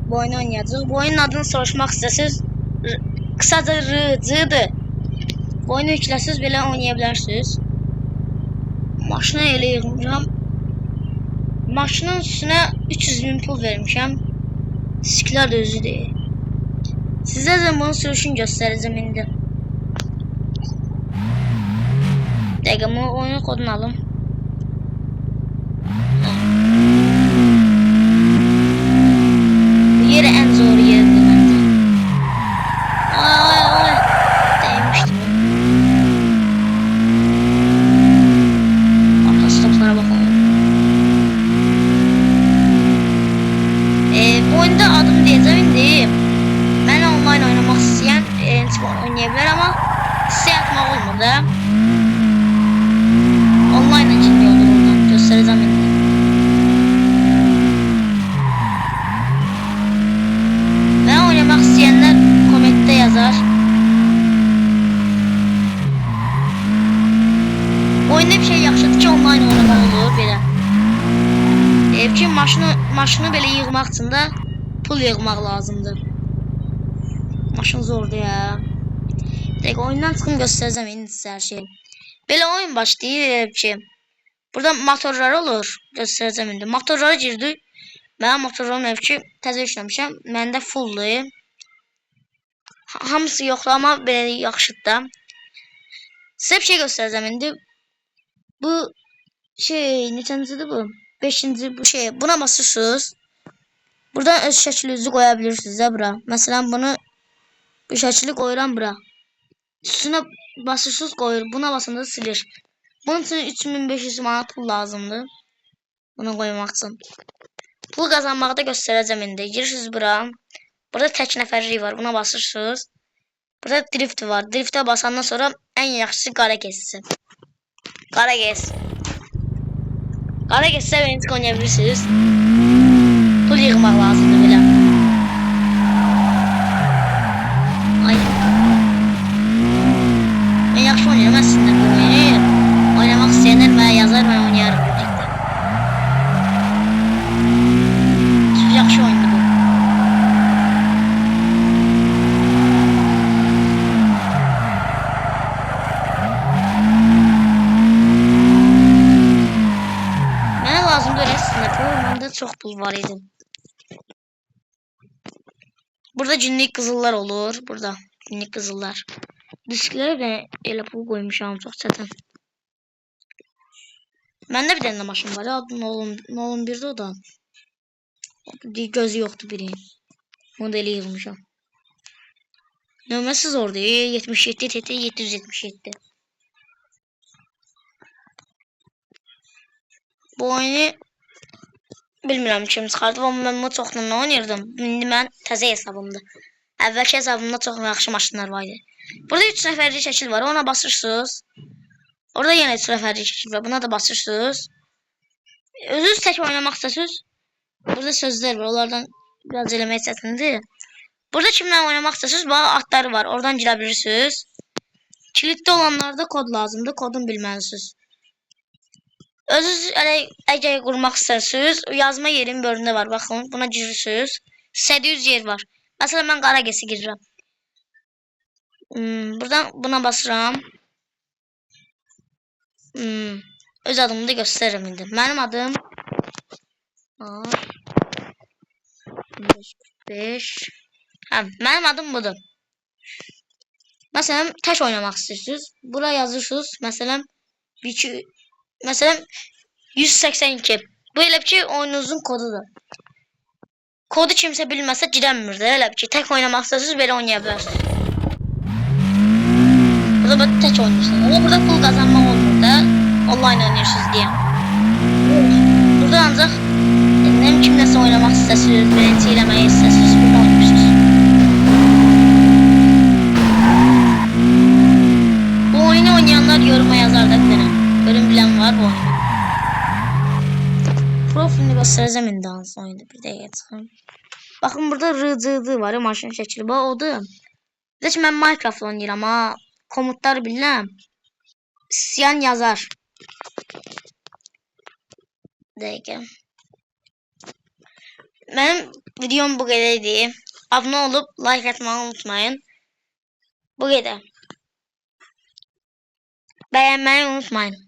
Bu oyunu oynayacağız. Bu oyunun adını soruşmaq istəsiniz. Kısaca RC'dir. Bu oyunu yükləsiniz, belə oynaya bilərsiniz. Maşına elə yığmışam. Maşının üstünə 300.000 pul vermişəm. Siklər də özü deyil. Sizə də bunu sürüşün göstərəcəm indi. Dəqiqə, bu oyunun kodunu alım. Bu yeri ən zor yerdir məncə. Ay, dəymişdim. Arka stoplara baxalım. Bu oyunda adımı deyəcəm indi. Mən online oynamaq istəyən oynaya bilər, amma sizə yatmaq olmur da. Online açılıyor oradan, göstereceğim indi. Ben oynamak isteyenler kommente yazar. Oyunda bir şey yaxşıdır ki, online oynamaq olur belə. Ki maşını belə yığmaq üçün də pul yığmaq lazımdır. Maşın zordur ya. Dəqiqə, oyundan çıxım göstərəcəm indi sizə hər şey. Belə oyun başlayır ki, burada motorlar olur. Göstereceğim indi. Motorlara girdik. Mənim motorlarım ev ki, təzə işləmişəm. Məndə fulldur. Hamısı yoxdur, amma belə yaxşıdır da. Sizə bir şey göstereceğim indi. Bu şey, neçəncidir bu? 5-ci bu şey. Buna basırsınız. Buradan öz şəklinizi qoya bilirsiniz də bura. Məsələn, bunu bu şəkli qoyuram bura. Üstünə basırsınız, qoyur. Buna basanda silir. Bunun için 3500 manat pul lazımdır. Bunu koymak için. Pul kazanmakta göstereceğim indi. Girirsiniz bura. Burada tek nəfərlik var. Buna basırsınız. Burada drift var. Drift'e basandan sonra en yaxşısı qara kessin. Qara kes. Qara kesse beni oynayabilirsiniz. Pul yığmaq lazımdır belə. Ay. Ben yaxşı oynayıram aslında bu oyunu. Oynamak isteyenler bana yazar, ben oynayarım birlikte. Çok yaxşı oyundu bu. Mənə lazımdır aslında pul, məndə çox pul var idi. Burada günlük qızıllar olur, burada günlük qızıllar. Disklərə də elə pul qoymuşam, çox çətin. Məndə bir dənə maşın var ya, Nolun 1'də o da. Gözü yoxdur biri. Modeli yığmışam. Nömrəsi zordur. 77 TT 777. Bu oyunu bilmirəm kim çıxardı, amma mən bunu çoxdan oynayırdım. İndi mən təzə hesabımdır. Əvvəlki hesabımda çox yaxşı maşınlar var idi. Burada 3 nəfərlik şəkil var. Ona basırsınız. Orada yenə 3 nəfərlik şəkil var. Buna da basırsınız. Özünüz tək oynamaq istəsiniz. Burada sözlər var. Onlardan biraz eləmək çətindir. Burada kimlə oynamaq istəsiniz, bax atları var. Oradan girə bilirsiniz. Kilitli olanlarda kod lazımdır. Kodunu bilməlisiniz. Özünüz əgər qurmaq istəsiniz, yazma yerin bölümündə var. Baxın, buna girirsiniz. 700 yer var. Məsələn, mən qara gesi girirəm. Buradan buna basıram. Öz adımı da göstərirəm indi. Mənim adım 5. Mənim adım budur. Məsələn, tək oynamaq istəyirsiniz. Bura yazırsınız. Məsələn, 182. Bu elə ki oyununuzun kodudur. Kodu kimsə bilməsə girəmir də, elə ki tək oynamaq istəyirsiniz, belə oynaya bilərsiniz. Burada tək oynayırsınız. Ama burada pul kazanmaq olmur da, online oynayırsınız diye. Burada ancaq kimləsə oynamaq istəyirsiniz, birinci eləməyi istəyirsiniz, burada oynayırsınız. Bu oyunu oynayanlar yoruma yazar da bilirəm. Görün bilən var bu oyunu. Profilini göstereceğim indi hansı oyunda, bir də geçelim. Bakın burada RCD var ya, maşın şəkli, bu odur. Bir də ki mən Minecraft oynayıram ha. Komutları bilirəm. İstəyən yazar. Dəqiqə. Mənim videom bu qədər idi. Abunə olub like atmağı unutmayın. Bu qədər. Bəyənməyi unutmayın.